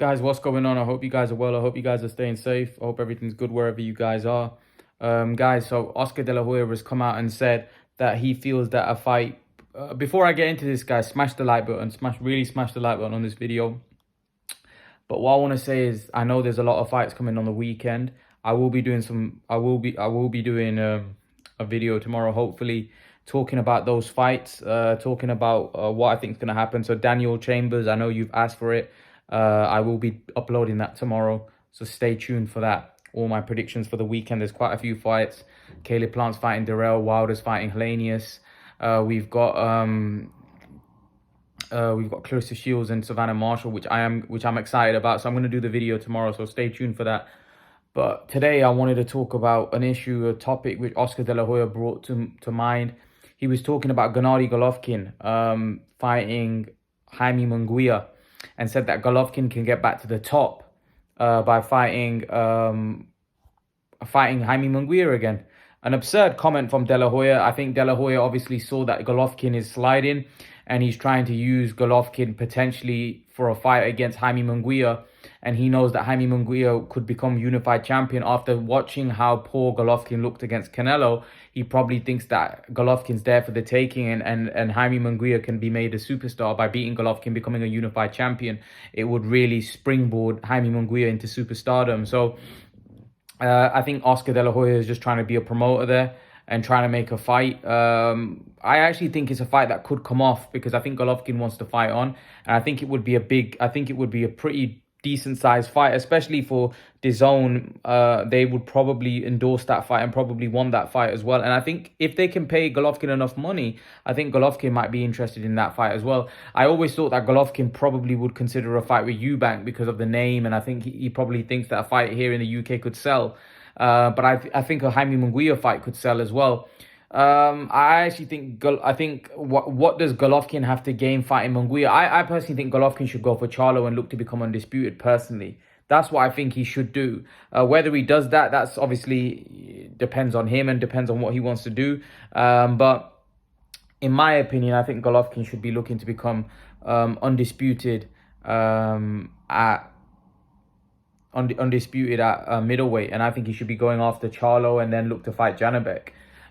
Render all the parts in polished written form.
Guys, what's going on? I hope you guys are well. I hope you guys are staying safe. I hope everything's good wherever you guys are. Guys, so Oscar De La Hoya has come out and said that he feels that a fight... before I get into this, guys, smash the like button. Really smash the like button on this video. But what I want to say is, I know there's a lot of fights coming on the weekend. I will be doing doing a video tomorrow, hopefully, talking about those fights, talking about what I think is going to happen. So Daniel Chambers, I know you've asked for it. I will be uploading that tomorrow, so stay tuned for that. All my predictions for the weekend. There's quite a few fights. Caleb Plant's fighting Darrell, Wilder's fighting Helenius. We've got Clarissa Shields and Savannah Marshall, which I'm excited about. So I'm going to do the video tomorrow, so stay tuned for that. But today I wanted to talk about an issue, a topic which Oscar De La Hoya brought to mind. He was talking about Gennady Golovkin fighting Jaime Munguia, and said that Golovkin can get back to the top by fighting Jaime Munguia again. An absurd comment from De La Hoya. I think De La Hoya obviously saw that Golovkin is sliding, and he's trying to use Golovkin potentially for a fight against Jaime Munguia. And he knows that Jaime Munguia could become unified champion. After watching how poor Golovkin looked against Canelo, he probably thinks that Golovkin's there for the taking, and Jaime Munguia can be made a superstar by beating Golovkin, becoming a unified champion. It would really springboard Jaime Munguia into superstardom. So I think Oscar De La Hoya is just trying to be a promoter there and trying to make a fight. I actually think it's a fight that could come off, because I think Golovkin wants to fight on, and I think it would be a pretty decent sized fight, especially for DAZN. They would probably endorse that fight and probably want that fight as well. And I think if they can pay Golovkin enough money, I think Golovkin might be interested in that fight as well. I always thought that Golovkin probably would consider a fight with Eubank because of the name, and I think he probably thinks that a fight here in the UK could sell. But I think a Jaime Munguia fight could sell as well. I actually think what does Golovkin have to gain fighting Munguia? I personally think Golovkin should go for Charlo and look to become undisputed. Personally, that's what I think he should do. Whether he does that, that's obviously depends on him and depends on what he wants to do. But in my opinion, I think Golovkin should be looking to become undisputed at middleweight, and I think he should be going after Charlo and then look to fight Janabek.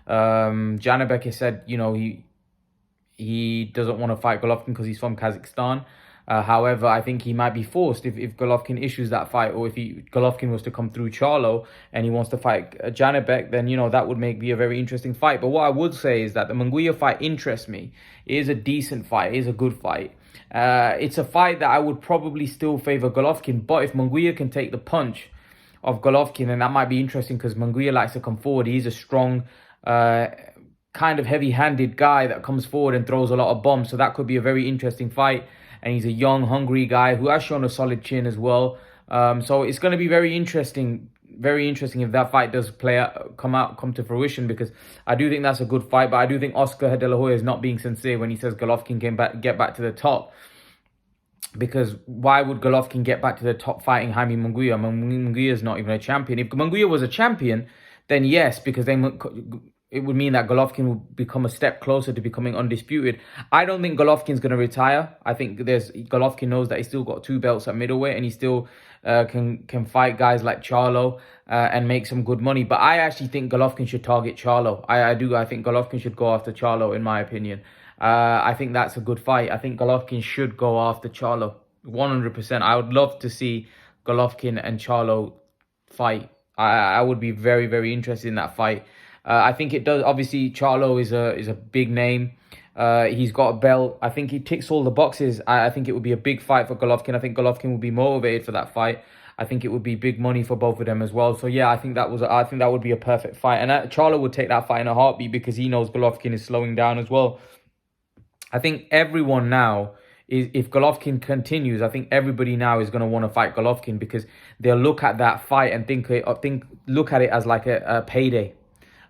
Janabek has said, you know, he doesn't want to fight Golovkin because he's from Kazakhstan. However, I think he might be forced if Golovkin issues that fight, or if Golovkin was to come through Charlo and he wants to fight Janabek, then, you know, that would be a very interesting fight. But what I would say is that the Munguia fight interests me. It is a decent fight. It is a good fight. It's a fight that I would probably still favor Golovkin, but if Munguia can take the punch of Golovkin, then that might be interesting, because Munguia likes to come forward. He's a strong, kind of heavy-handed guy that comes forward and throws a lot of bombs. So that could be a very interesting fight. And he's a young, hungry guy who has shown a solid chin as well. So it's going to be very interesting if that fight does come to fruition, because I do think that's a good fight. But I do think Oscar De La Hoya is not being sincere when he says Golovkin can get back to the top. Because why would Golovkin get back to the top fighting Jaime Munguia? Munguia is not even a champion. If Munguia was a champion, then yes, because it would mean that Golovkin would become a step closer to becoming undisputed. I don't think Golovkin's going to retire. I think Golovkin knows that he's still got 2 belts at middleweight, and he still can fight guys like Charlo and make some good money. But I actually think Golovkin should target Charlo. I do. I think Golovkin should go after Charlo, in my opinion. I think that's a good fight. I think Golovkin should go after Charlo 100%. I would love to see Golovkin and Charlo fight. I would be very, very interested in that fight. I think it does. Obviously, Charlo is a big name. He's got a belt. I think he ticks all the boxes. I think it would be a big fight for Golovkin. I think Golovkin would be motivated for that fight. I think it would be big money for both of them as well. So yeah, I think that would be a perfect fight. And Charlo would take that fight in a heartbeat, because he knows Golovkin is slowing down as well. I think everyone now if Golovkin continues, I think everybody now is going to want to fight Golovkin, because they'll look at that fight and look at it as like a payday.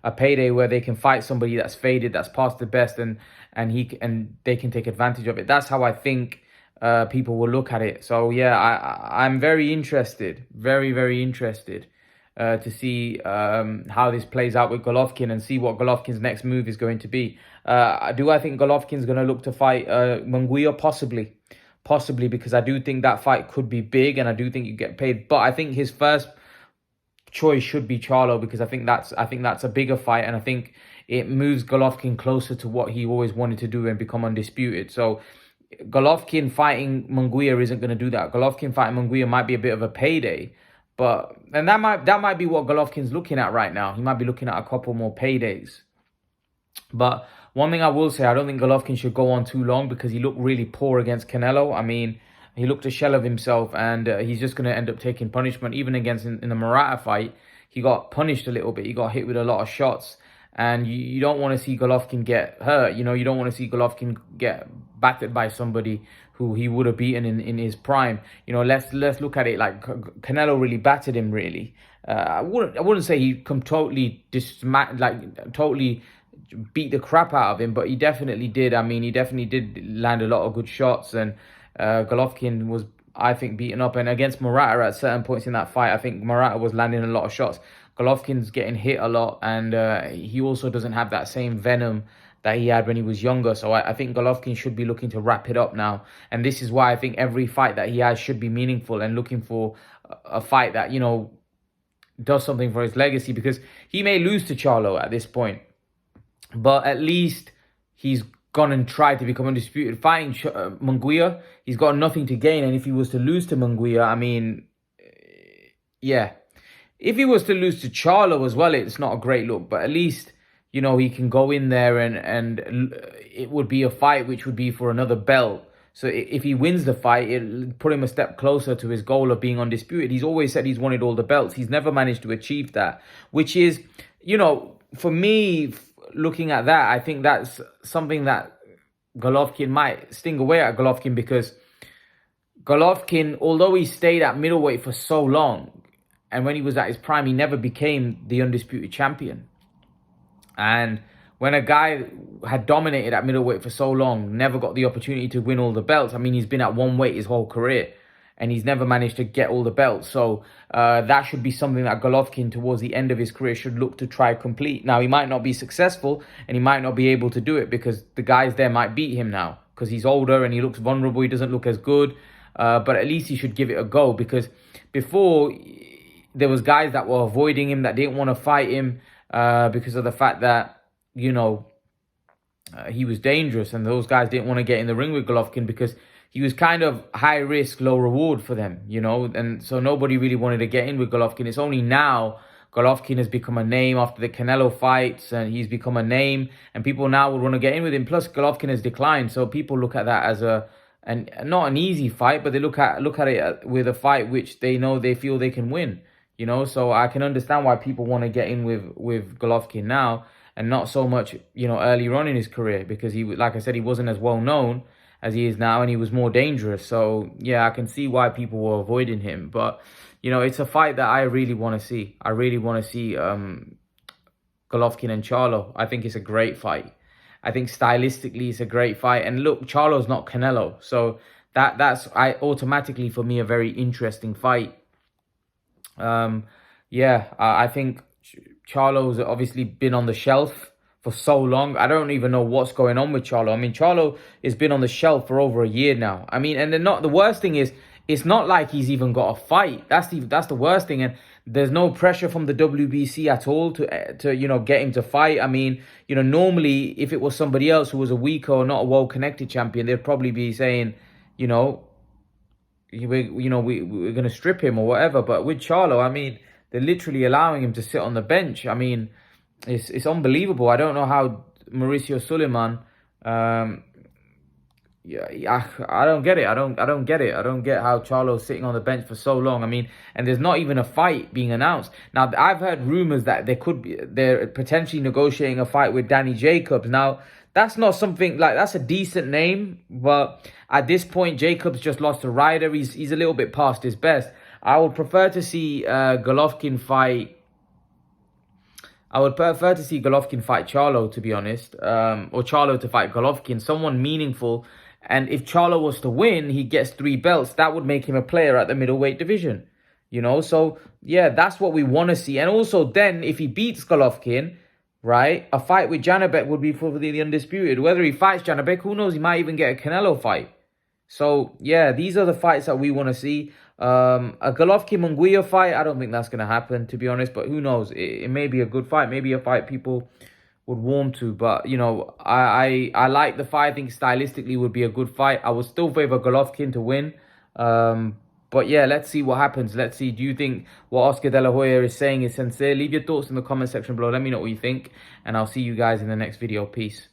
A payday where they can fight somebody that's faded, that's past the best, and they can take advantage of it. That's how I think people will look at it. So yeah, I'm very interested, very interested to see how this plays out with Golovkin, and see what Golovkin's next move is going to be. Do I think Golovkin's going to look to fight Munguia? Possibly. possibly, because I do think that fight could be big and I do think you get paid. But I think his first choice should be Charlo, because I think that's a bigger fight, and I think it moves Golovkin closer to what he always wanted to do and become undisputed. So Golovkin fighting Munguia isn't going to do that. Golovkin fighting Munguia might be a bit of a payday, and that might be what Golovkin's looking at right now. He might be looking at a couple more paydays. But one thing I will say, I don't think Golovkin should go on too long, because he looked really poor against Canelo. I mean, he looked a shell of himself, and he's just going to end up taking punishment. Even against in the Murata fight, he got punished a little bit. He got hit with a lot of shots, and you don't want to see Golovkin get hurt. You know, you don't want to see Golovkin get battered by somebody who he would have beaten in his prime. You know, let's look at it like Canelo really battered him. Really, I wouldn't say he totally totally beat the crap out of him, but he definitely did. I mean, he definitely did land a lot of good shots, and Golovkin was, I think, beaten up. And against Murata at certain points in that fight, I think Murata was landing a lot of shots. Golovkin's getting hit a lot, and he also doesn't have that same venom that he had when he was younger. So I think Golovkin should be looking to wrap it up now. And this is why I think every fight that he has should be meaningful, and looking for a fight that, you know, does something for his legacy, because he may lose to Charlo at this point, but at least he's gone and tried to become undisputed. Fighting Munguia, he's got nothing to gain. And if he was to lose to Munguia, I mean, yeah. If he was to lose to Charlo as well, it's not a great look. But at least, you know, he can go in there and it would be a fight which would be for another belt. So if he wins the fight, it'll put him a step closer to his goal of being undisputed. He's always said he's wanted all the belts. He's never managed to achieve that, which is, you know, for me, looking at that, I think that's something that Golovkin might sting away at Golovkin, because Golovkin, although he stayed at middleweight for so long, and when he was at his prime, he never became the undisputed champion. And when a guy had dominated at middleweight for so long, never got the opportunity to win all the belts. I mean, he's been at one weight his whole career, and he's never managed to get all the belts. So that should be something that Golovkin, towards the end of his career, should look to try complete. Now, he might not be successful, and he might not be able to do it, because the guys there might beat him now, because he's older and he looks vulnerable. He doesn't look as good. But at least he should give it a go, because before, there was guys that were avoiding him, that didn't want to fight him because of the fact that, you know, he was dangerous, and those guys didn't want to get in the ring with Golovkin because he was kind of high risk, low reward for them, you know, and so nobody really wanted to get in with Golovkin. It's only now Golovkin has become a name after the Canelo fights, and he's become a name, and people now would want to get in with him. Plus, Golovkin has declined, so people look at that as not an easy fight, but they look at it with a fight which they feel they can win, you know. So I can understand why people want to get in with Golovkin now, and not so much, you know, earlier on in his career, because he, like I said, he wasn't as well known as he is now, and he was more dangerous. So yeah, I can see why people were avoiding him. But, you know, it's a fight that I really want to see. I really want to see Golovkin and Charlo. I think it's a great fight. I think stylistically it's a great fight. And look, Charlo's not Canelo, so that's automatically for me a very interesting fight. I think Charlo's obviously been on the shelf for so long. I don't even know what's going on with Charlo. I mean, Charlo has been on the shelf for over a year now. I mean, and the worst thing is, it's not like he's even got a fight. That's the worst thing. And there's no pressure from the WBC at all to you know, get him to fight. I mean, you know, normally if it was somebody else who was a weaker or not a well-connected champion, they'd probably be saying, you know, we're going to strip him or whatever. But with Charlo, I mean, they're literally allowing him to sit on the bench. I mean, it's unbelievable. I don't know how Mauricio Suleiman. I don't get it. I don't get it. I don't get how Charlo's sitting on the bench for so long. I mean, and there's not even a fight being announced. Now, I've heard rumors that they're potentially negotiating a fight with Danny Jacobs. Now, that's not something like, that's a decent name, but at this point, Jacobs just lost to Ryder. He's a little bit past his best. I would prefer to see Golovkin fight. I would prefer to see Golovkin fight Charlo, to be honest, or Charlo to fight Golovkin, someone meaningful. And if Charlo was to win, he gets 3 belts. That would make him a player at the middleweight division, you know. So yeah, that's what we want to see. And also, then if he beats Golovkin, right, a fight with Janabek would be for the undisputed. Whether he fights Janabek, who knows? He might even get a Canelo fight. So yeah, these are the fights that we want to see. A Golovkin Munguia fight, I don't think that's gonna happen, to be honest. But who knows? It may be a good fight, maybe a fight people would warm to. But you know, I like the fight. I think stylistically would be a good fight. I would still favor Golovkin to win. But yeah, let's see what happens. Let's see. Do you think what Oscar De La Hoya is saying is sincere? Leave your thoughts in the comment section below. Let me know what you think, and I'll see you guys in the next video. Peace.